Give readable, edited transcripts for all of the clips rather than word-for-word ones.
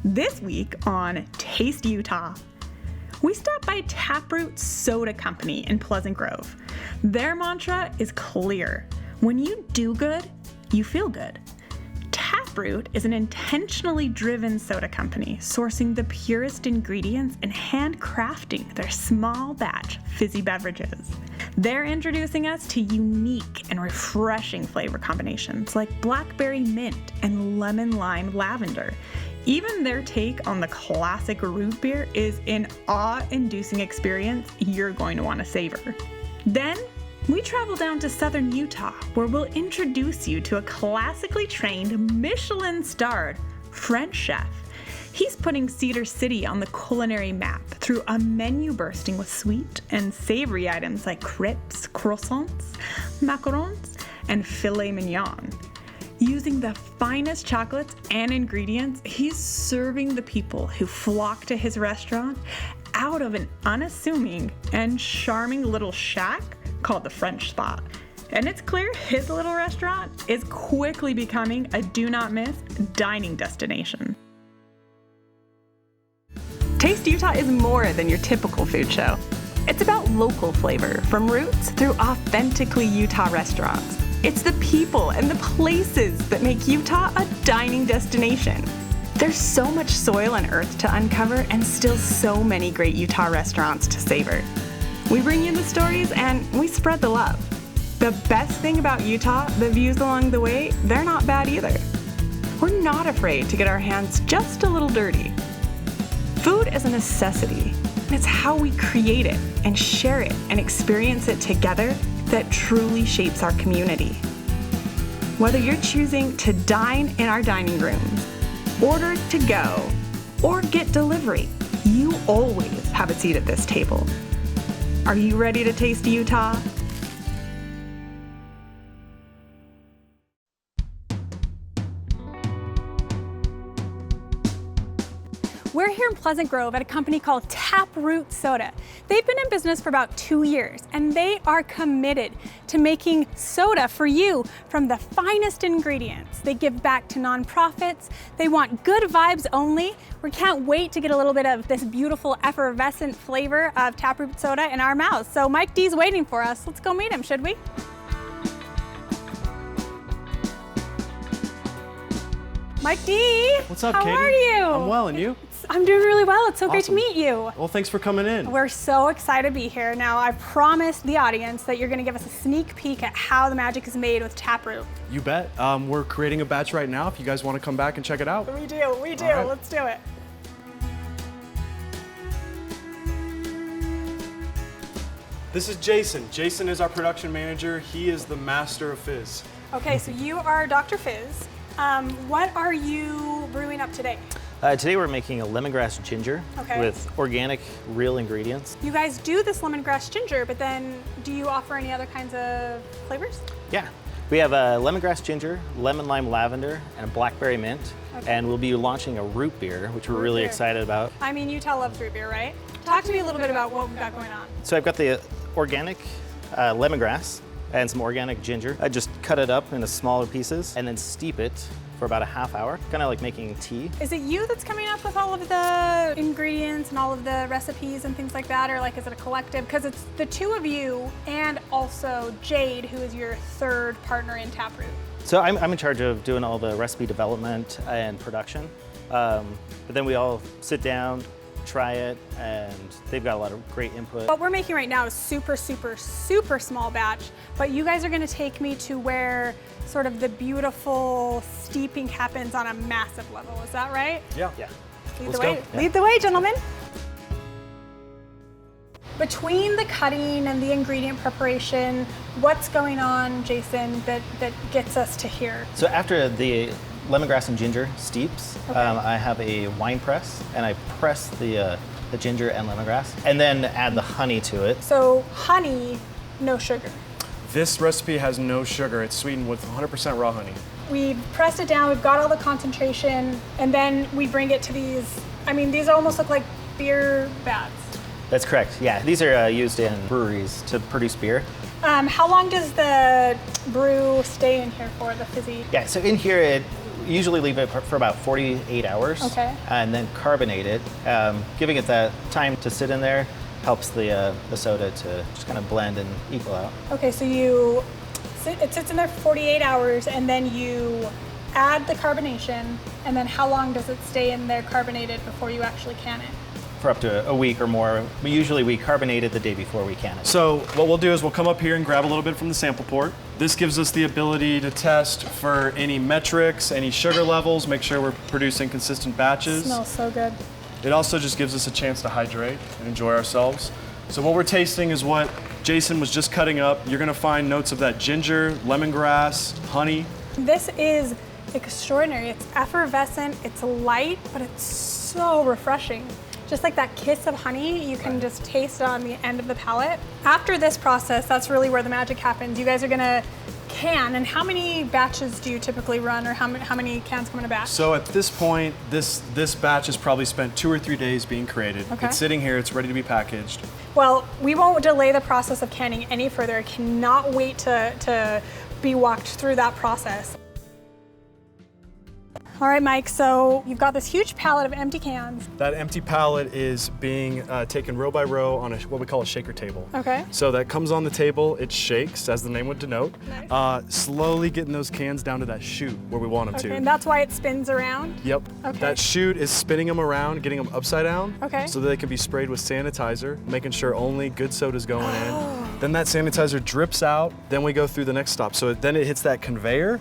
This week on Taste Utah, we stopped by Taproot Soda Company in Pleasant Grove. Their mantra is clear. When you do good, you feel good. Taproot is an intentionally driven soda company sourcing the purest ingredients and handcrafting their small batch fizzy beverages. They're introducing us to unique and refreshing flavor combinations like blackberry mint and lemon lime lavender. Even their take on the classic root beer is an awe-inducing experience you're going to want to savor. Then, we travel down to southern Utah, where we'll introduce you to a classically trained, Michelin-starred French chef. He's putting Cedar City on the culinary map through a menu bursting with sweet and savory items like crepes, croissants, macarons, and filet mignon. Using the finest chocolates and ingredients, he's serving the people who flock to his restaurant out of an unassuming and charming little shack called the French Spot. And it's clear his little restaurant is quickly becoming a do-not-miss dining destination. Taste Utah is more than your typical food show. It's about local flavor, from roots through authentically Utah restaurants. It's the people and the places that make Utah a dining destination. There's so much soil and earth to uncover and still so many great Utah restaurants to savor. We bring you the stories and we spread the love. The best thing about Utah, the views along the way, they're not bad either. We're not afraid to get our hands just a little dirty. Food is a necessity. It's how we create it and share it and experience it together that truly shapes our community. Whether you're choosing to dine in our dining rooms, order to go, or get delivery, you always have a seat at this table. Are you ready to taste Utah? We're here in Pleasant Grove at a company called Taproot Soda. They've been in business for about 2 years, and they are committed to making soda for you from the finest ingredients. They give back to nonprofits. They want good vibes only. We can't wait to get a little bit of this beautiful effervescent flavor of Taproot Soda in our mouths. So Mike D's waiting for us. Let's go meet him, should we? Mike D! What's up, How Katy? are you? I'm well, and you? I'm doing really well. It's so great to Awesome. meet you. Well, thanks for coming in. We're so excited to be here. Now, I promised the audience that you're going to give us a sneak peek at how the magic is made with Taproot. You bet. We're creating a batch right now if you guys want to come back and check it out. We do. All right. Let's do it. This is Jason. Jason is our production manager. He is the master of Fizz. Okay, so you are Dr. Fizz. What are you brewing up today? Today we're making a lemongrass ginger with organic, real ingredients. You guys do this lemongrass ginger, but then do you offer any other kinds of flavors? Yeah, we have a lemongrass ginger, lemon lime lavender, and a blackberry mint. Okay. And we'll be launching a root beer, which we're really excited about. I mean, Utah loves root beer, right? Talk to me a little bit about what we've got going on. So I've got the organic lemongrass and some organic ginger. I just cut it up into smaller pieces and then steep it for about a half hour, kind of like making tea. Is it you that's coming up with all of the ingredients and all of the recipes and things like that, or like is it a collective? Because it's the two of you and also Jade, who is your third partner in Taproot. So I'm in charge of doing all the recipe development and production, but then we all sit down, try it, and they've got a lot of great input. What we're making right now is super, super, super small batch, but you guys are gonna take me to where sort of the beautiful steeping happens on a massive level. Is that right? Yeah. Lead Let's the way. go. Lead the way, gentlemen. Between the cutting and the ingredient preparation, what's going on, Jason, that gets us to here? So after the lemongrass and ginger steeps, I have a wine press, and I press the ginger and lemongrass, and then add the honey to it. So honey, no sugar. This recipe has no sugar. It's sweetened with 100% raw honey. We've pressed it down, we've got all the concentration, and then we bring it to these, I mean, these almost look like beer vats. That's correct, yeah. These are used in breweries to produce beer. How long does the brew stay in here for, the fizzy? Yeah, so in here, usually leave it for about 48 hours. Okay. And then carbonate it. Giving it that time to sit in there helps the soda to just kind of blend and equal out. Okay, so it sits in there for 48 hours, and then you add the carbonation, and then how long does it stay in there carbonated before you actually can it? For up to a week or more. Usually we carbonate it the day before we can it. So what we'll do is we'll come up here and grab a little bit from the sample port. This gives us the ability to test for any metrics, any sugar levels, make sure we're producing consistent batches. Smells so good. It also just gives us a chance to hydrate and enjoy ourselves. So what we're tasting is what Jason was just cutting up. You're gonna find notes of that ginger, lemongrass, honey. This is extraordinary. It's effervescent, it's light, but it's so refreshing. Just like that kiss of honey, you can just taste it on the end of the palate. After this process, that's really where the magic happens. You guys are gonna can, and how many batches do you typically run, or how many cans come in a batch? So at this point, this batch has probably spent 2 or 3 days being created. Okay. It's sitting here, it's ready to be packaged. Well, we won't delay the process of canning any further. I cannot wait to be walked through that process. All right, Mike, so you've got this huge pallet of empty cans. That empty pallet is being taken row by row on what we call a shaker table. Okay. So that comes on the table, it shakes, as the name would denote, Nice. slowly getting those cans down to that chute where we want them Okay, to. and that's why it spins around? Yep. Okay. That chute is spinning them around, getting them upside down, Okay. so that they can be sprayed with sanitizer, making sure only good soda's going in. Then that sanitizer drips out, then we go through the next stop. So then it hits that conveyor.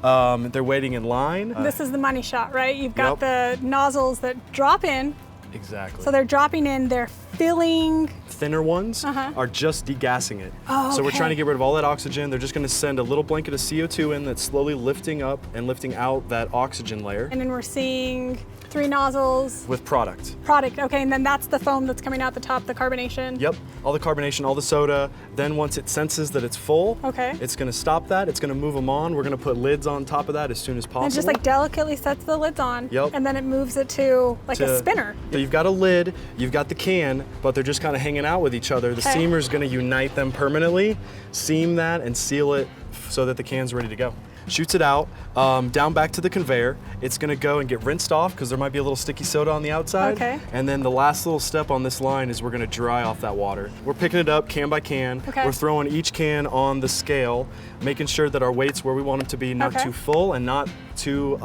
They're waiting in line. This is the money shot, right? You've got Yep. the nozzles that drop in. Exactly. So they're dropping in, they're filling. Thinner ones are just degassing it. Oh, So we're okay. trying to get rid of all that oxygen. They're just going to send a little blanket of CO2 in that's slowly lifting up and lifting out that oxygen layer And then we're seeing 3 nozzles. with product. Product, okay, and then that's the foam that's coming out the top, the carbonation. Yep, all the carbonation, all the soda. Then once it senses that it's full, Okay. it's going to stop that. It's going to move them on. We're going to put lids on top of that as soon as possible. And it just like delicately sets the lids on. Yep. And then it moves it to like a spinner. So you've got a lid, you've got the can, but they're just kind of hanging out with each other. The Okay. seamer's going to unite them permanently, seam that, and seal it so that the can's ready to go. Shoots it out, down back to the conveyor. It's gonna go and get rinsed off because there might be a little sticky soda on the outside. Okay. And then the last little step on this line is we're gonna dry off that water. We're picking it up can by can. Okay. We're throwing each can on the scale, making sure that our weight's where we want them to be, not Okay. too full and not too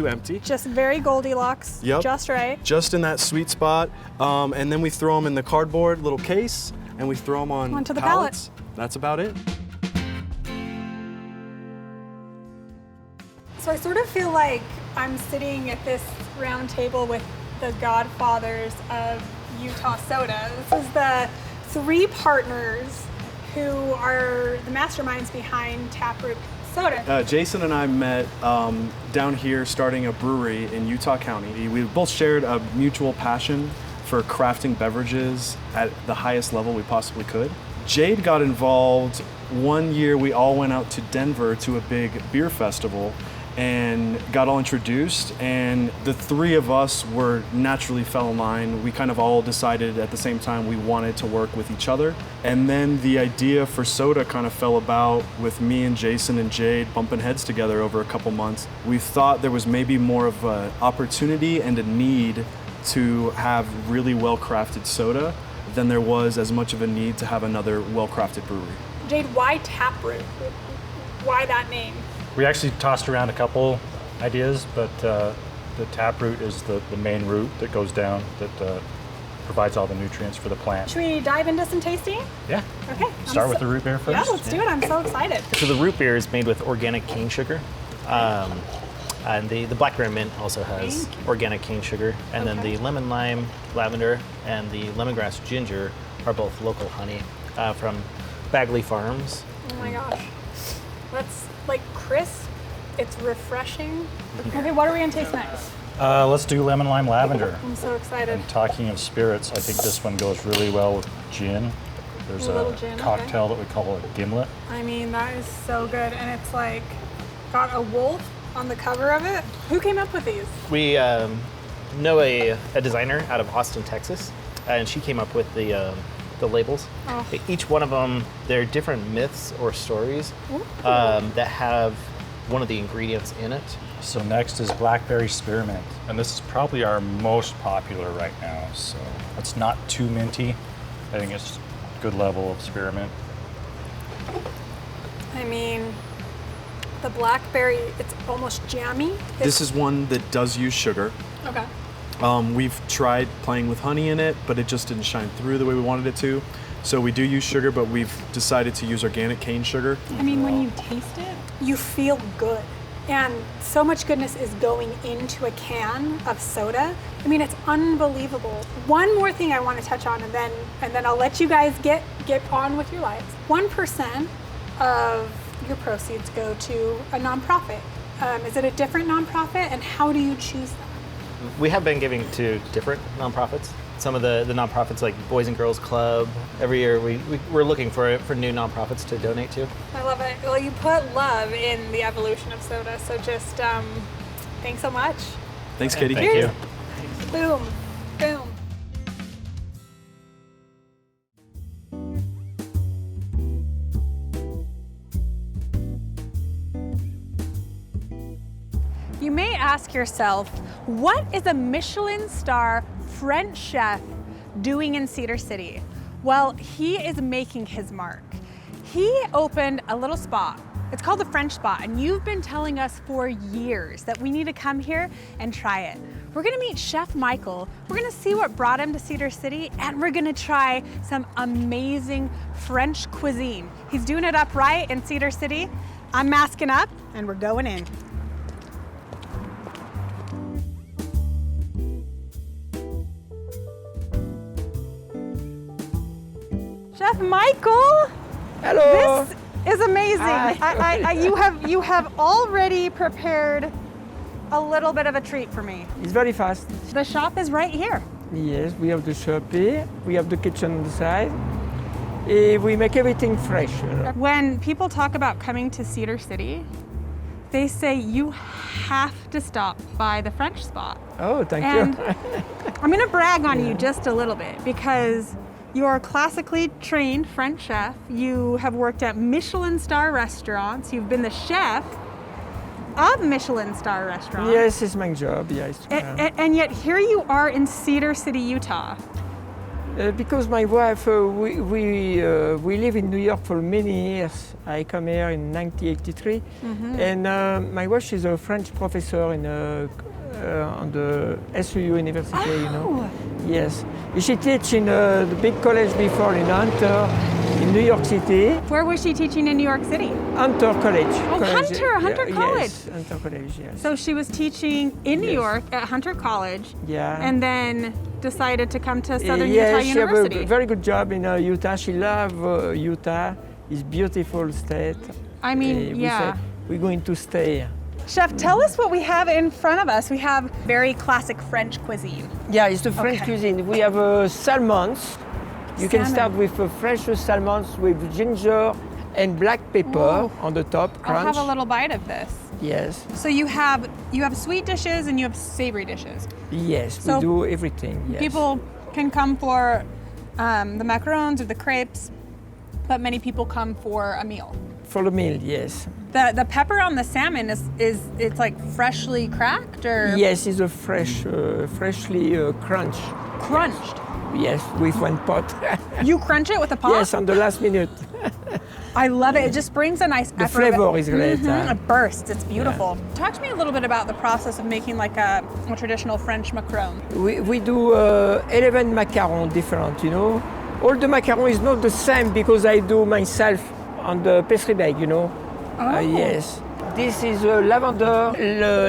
empty. Just very Goldilocks, Yep. just right. Just in that sweet spot. And then we throw them in the cardboard little case and we throw them on Onto the pallet. pallets. That's about it. So I sort of feel like I'm sitting at this round table with the godfathers of Utah soda. This is the 3 partners who are the masterminds behind Taproot Soda. Jason and I met down here starting a brewery in Utah County. We both shared a mutual passion for crafting beverages at the highest level we possibly could. Jade got involved one year. We all went out to Denver to a big beer festival and got all introduced, and the 3 of us were naturally fell in line. We kind of all decided at the same time we wanted to work with each other. And then the idea for soda kind of fell about with me and Jason and Jade bumping heads together over a couple months. We thought there was maybe more of an opportunity and a need to have really well-crafted soda than there was as much of a need to have another well-crafted brewery. Jade, why Taproot? Why that name? We actually tossed around a couple ideas, but the taproot is the main root that goes down that provides all the nutrients for the plant. Should we dive into some tasting? Yeah. Okay. Start with the root beer first. Yeah, let's do it. I'm so excited. So the root beer is made with organic cane sugar. And the blackberry mint also has organic cane sugar. And then the lemon lime lavender and the lemongrass ginger are both local honey from Bagley Farms. Oh my gosh. That's like crisp. It's refreshing. Okay, what are we gonna taste next? Let's do lemon lime lavender. I'm so excited. And talking of spirits, I think this one goes really well with gin. There's A little a gin, okay. cocktail that we call a gimlet. I mean, that is so good. And it's like got a wolf on the cover of it. Who came up with these? We know a designer out of Austin, Texas, and she came up with the labels. Oh. Each one of them, they're different myths or stories that have one of the ingredients in it. So next is blackberry spearmint, and this is probably our most popular right now. So it's not too minty. I think it's a good level of spearmint. I mean, the blackberry, it's almost jammy. This is one that does use sugar. Okay. We've tried playing with honey in it, but it just didn't shine through the way we wanted it to. So we do use sugar, but we've decided to use organic cane sugar. I mean, when you taste it, You feel good. And so much goodness is going into a can of soda. I mean, it's unbelievable. One more thing I want to touch on, and then I'll let you guys get on with your lives. 1% of your proceeds go to a nonprofit. Is it a different nonprofit, and how do you choose them? We have been giving to different nonprofits. Some of the nonprofits like Boys and Girls Club. Every year we're looking for new nonprofits to donate to. I love it. Well, you put love in the evolution of soda, so just thanks so much. Thanks, Katy. Thank you. Boom, boom. You may ask yourself, what is a Michelin star French chef doing in Cedar City? Well, he is making his mark. He opened a little spot. It's called the French Spot, and you've been telling us for years that we need to come here and try it. We're gonna meet Chef Michael. We're gonna see what brought him to Cedar City, and we're gonna try some amazing French cuisine. He's doing it up right in Cedar City. I'm masking up, and we're going in. Chef Michael! Hello. This is amazing. You have already prepared a little bit of a treat for me. It's very fast. The shop is right here. Yes, we have the shop here. We have the kitchen on the side. We make everything fresh. When people talk about coming to Cedar City, they say you have to stop by the French Spot. Oh, thank And you. I'm gonna brag on you just a little bit because you're a classically trained French chef. You have worked at Michelin star restaurants. You've been the chef of Michelin star restaurants. Yes, it's my job. Yes. And yet here you are in Cedar City, Utah. Because my wife, we live in New York for many years. I come here in 1983, and my wife is a French professor in on the SUU University. You know. Yes, she teach in the big college before in Hunter, in New York City. Where was she teaching in New York City? Hunter College. Oh, Hunter College. Yes, Hunter College. Yes. So she was teaching in New York at Hunter College. Yeah. And then decided to come to Southern yeah, Utah she University. have a very good job in Utah. She loves Utah. It's beautiful state. I mean, We yeah. said, we're going to stay. Chef, tell us what we have in front of us. We have very classic French cuisine. Yeah, it's the French cuisine. We have salmons. You can start with fresh salmons with ginger and black pepper on the top. Crunch. I'll have a little bite of this. Yes. So you have sweet dishes and you have savory dishes. Yes, So we do everything. Yes. People can come for the macarons or the crepes, but many people come for a meal. For the meal, yes. The pepper on the salmon it's like freshly cracked or Yes, it's a freshly crunched. crunched. Yes, with one pot. You crunch it with a pot? Yes, on the last minute. I love it. It just brings a nice The flavor is great. It bursts. It's beautiful. Talk to me a little bit about the process of making like a traditional French macaron. We do 11 macarons different, you know. All the macaron is not the same because I do myself on the pastry bag, you know. Yes. This is lavender,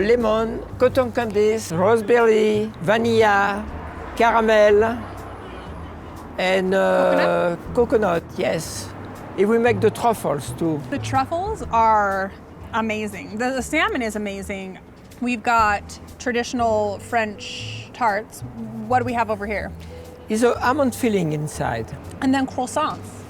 lemon, cotton candies, raspberry, vanilla, caramel, and coconut, yes. And we make the truffles too. The truffles are amazing. The salmon is amazing. We've got traditional French tarts. What do we have over here? It's an almond filling inside. And then croissants.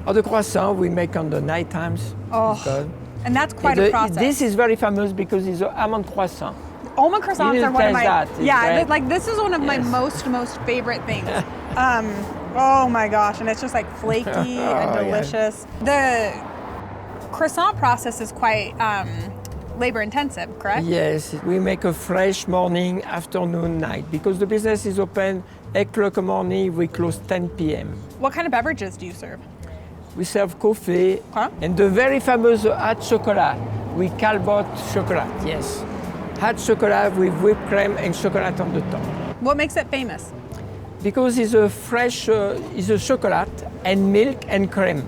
Or the croissant we make on the night times. Oh, and that's quite a process. This is very famous because it's an almond croissant. Almond croissants You are one of my taste that. It's great. like this is one of my most favorite things. Oh my gosh, and it's just like flaky and delicious. The croissant process is quite labor intensive, correct? Yes, we make a fresh morning, afternoon, night. Because the business is open 8 o'clock in the morning, we close 10 p.m. What kind of beverages do you serve? We serve coffee Huh? and the very famous hot chocolate. We Calbot chocolate, yes. Hot chocolate with whipped cream and chocolate on the top. What makes it famous? Because it's a fresh, it's a chocolate and milk and cream.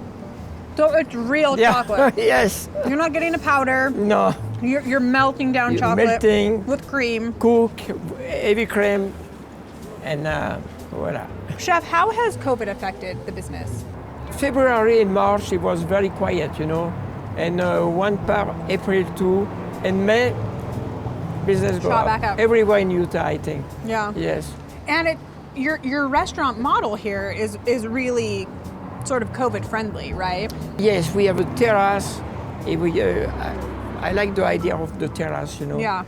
So it's real chocolate. Yes. You're not getting a powder. No. You're melting down You're chocolate melting. with cream. Cook, heavy cream, and voila. Chef, how has COVID affected the business? February and March, it was very quiet, you know. And one part, April too. And May, business go Shot up. back up. Everywhere in Utah, I think. Yeah. Yes. And your restaurant model here is really sort of COVID friendly, right? Yes, we have a terrace. I like the idea of the terrace, you know. Yeah.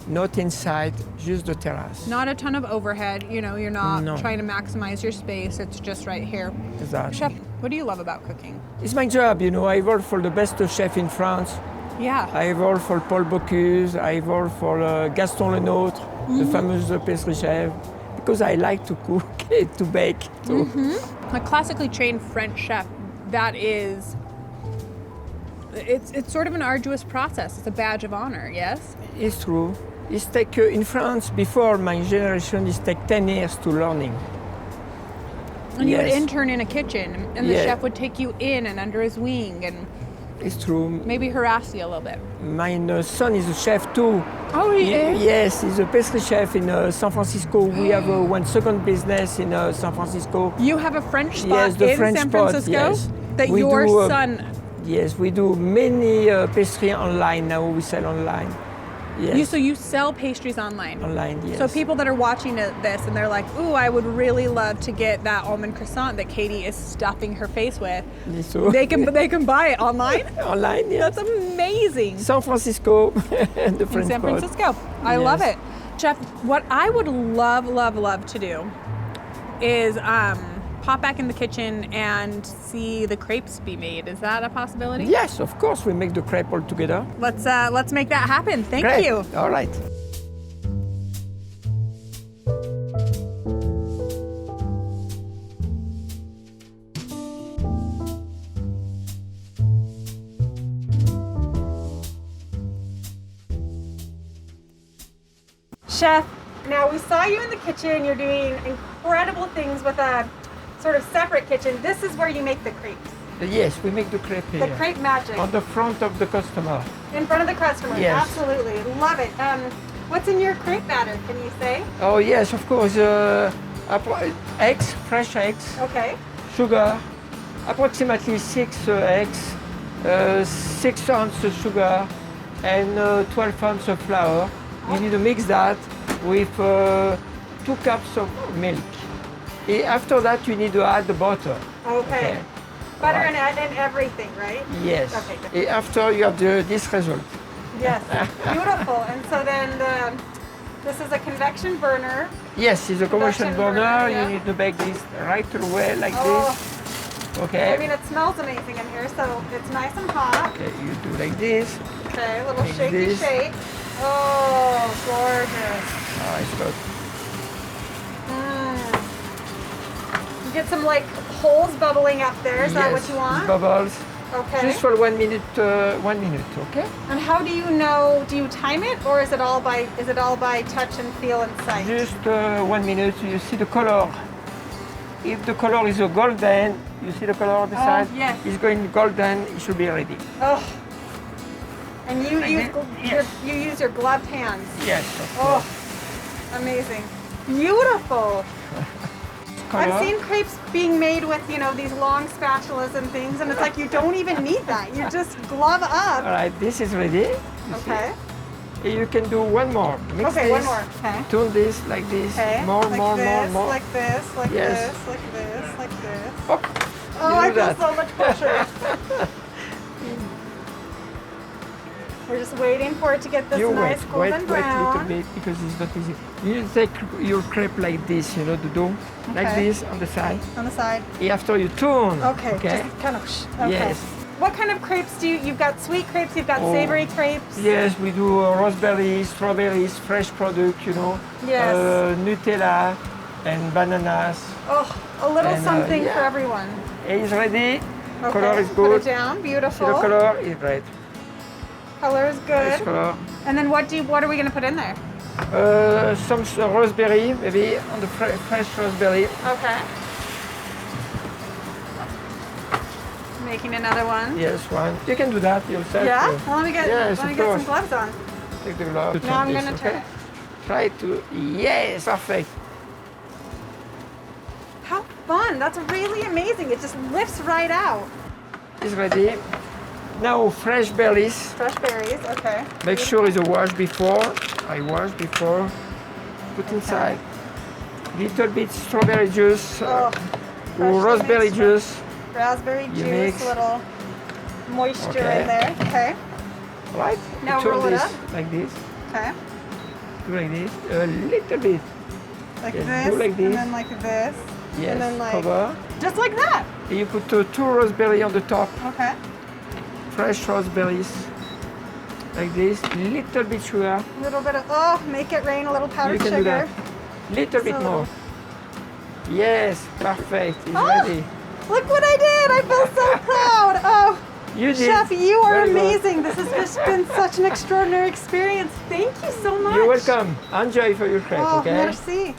Not inside, just the terrace. Not a ton of overhead, you know, you're not No. trying to maximize your space. It's just right here. Exactly. Chef, what do you love about cooking? It's my job, you know. I work for the best chef in France. Yeah. I work for Paul Bocuse. I work for Gaston Lenôtre, the famous pastry chef, because I like to cook, to bake. So. A classically trained French chef, that is, it's sort of an arduous process. It's a badge of honor, yes? It's true. It's take in France before my generation. It take 10 years to learning. And you would Yes. intern in a kitchen, and the Yeah. chef would take you in and under his wing and It's true. maybe harass you a little bit. My son is a chef too. Oh, he is? Yes, he's a pastry chef in San Francisco. We have one second business in San Francisco. You have a French spot Yes, the in French San spot, Francisco yes. that We your do, son. Yes, we do many pastry online now. We sell online. Yes. So you sell pastries online. Online, yes. So people that are watching this and they're like, "Ooh, I would really love to get that almond croissant that Katy is stuffing her face with." So They can buy it online. online, yes. That's amazing. San Francisco, the In French San spot. Francisco. I Yes. love it. Chef, what I would love to do is pop back in the kitchen and see the crepes be made. Is that a possibility? Yes, of course, we make the crepe all together. Let's make that happen. Thank Great. you. All right. Chef, now we saw you in the kitchen. You're doing incredible things with a sort of separate kitchen. This is where you make the crepes. Yes, we make the crepe The here. crepe magic On the front of the customer. in front of the customer. Yes. Absolutely. Love it. What's in your crepe batter, can you say? Oh yes, of course. Eggs, fresh eggs, Okay. sugar, approximately 6 eggs, 6 ounces of sugar, and 12 ounces of flour. You need to mix that with 2 cups of milk. After that, you need to add the butter. Okay. Butter and everything, right? Yes. Okay, good. After you have this result. Yes. Beautiful. And so then this is a convection burner. Yes, it's a convection Convection burner. burner, yeah. You need to bake this right away like Oh, this. Okay. I mean, it smells amazing in here, so it's nice and hot. Okay, you do like this. Okay, a little Like shaky this. shake. Oh, gorgeous. Oh, it's good. You get some like holes bubbling up there. Is that what Yes, you want? it's bubbles. Okay. Just for 1 minute, okay? And how do you know? Do you time it, or is it all by touch and feel and sight? Just 1 minute, you see the color. If the color is a golden, you see the color on the side? yes. It's going golden, it should be ready. Oh. And you use Yes. you use your gloved hands. Yes, of course. Oh, amazing. Beautiful. Color. I've seen crepes being made with, these long spatulas and things, and it's like you don't even need that. You just glove up. All right, this is ready. You see? Okay. You can do one more. Mix Okay, this, one more. Okay. Turn this like this. Okay. More, like more, this, more. Like this, like Yes. this, like this, like this. Oh, Oh, you I do feel that. so much pressure. We're just waiting for it to get this You nice wait golden a little brown. bit because it's not easy. You take your crepe like this, the dough, like Okay. this on the side. On the side. After you turn. Okay. Just kind of. Okay. Yes. What kind of crepes you've got sweet crepes, you've got savory crepes? Yes, we do raspberries, strawberries, fresh product, you know. Yes. Nutella and bananas. Oh, a little And, something yeah. for everyone. It's ready. Okay, Color is put good. it down, beautiful. See the color is red. Color is Nice good. color. And then what are we gonna put in there? Some raspberry, maybe on the fresh raspberry. Okay. Making another one. Yes, one. You can do that yourself. Yeah? Well, let me get Yes, some of course. gloves on. Take the glove. Now I'm Yes, gonna turn it. Try to. Yes, perfect. How fun! That's really amazing. It just lifts right out. It's ready. Now fresh berries. Fresh berries. Okay. Make sure it's a wash before. I wash before. Put inside. Little bit strawberry juice Oh, or raspberry mixed juice. raspberry You juice, mix. little moisture Okay. in there. Okay. Right? Now You turn roll it this up. like this. Okay. Do like this. A little bit. Like Yes, this. do like this. And then like this. Yes. And then like Cover. just like that. And you put two raspberry on the top. Okay. Fresh raspberries. Like this. Little bit sugar. A little bit of make it rain. A little powdered You can sugar. do that. Little bit a more. Yes, perfect. It's Oh, ready. Look what I did! I feel so proud. Oh, You did. Chef, you are Very good. amazing. This has just been such an extraordinary experience. Thank you so much. You're welcome. Enjoy for your crepe, Oh, okay? merci.